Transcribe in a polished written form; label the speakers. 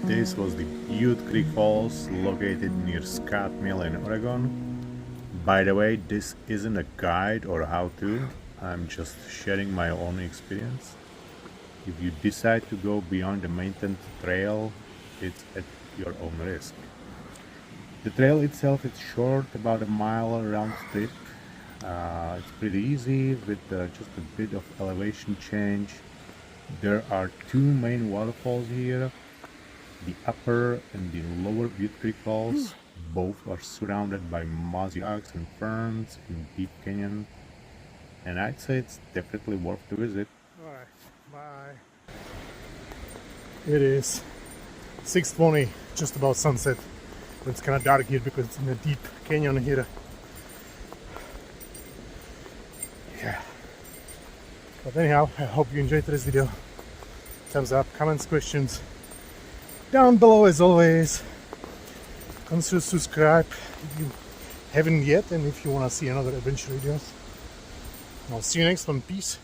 Speaker 1: This was the Butte Creek Falls, located near Scott Mill in Oregon. By the way, this isn't a guide or how-to, I'm just sharing my own experience. If you decide to go beyond the maintained trail, it's at your own risk. The trail itself is short, about a mile round trip. It's pretty easy with just a bit of elevation change. There are two main waterfalls here, the upper and the lower Butte Creek Falls. Both are surrounded by mossy oaks and ferns in deep canyon, and I'd say it's definitely worth to visit.
Speaker 2: Alright, bye. It is 6:20, just about sunset. It's kind of dark here because it's in a deep canyon here. Yeah. But anyhow, I hope you enjoyed this video. Thumbs up, comments, questions down below as always. Consider subscribe if you haven't yet, and if you want to see another adventure videos. I'll see you next one. Peace.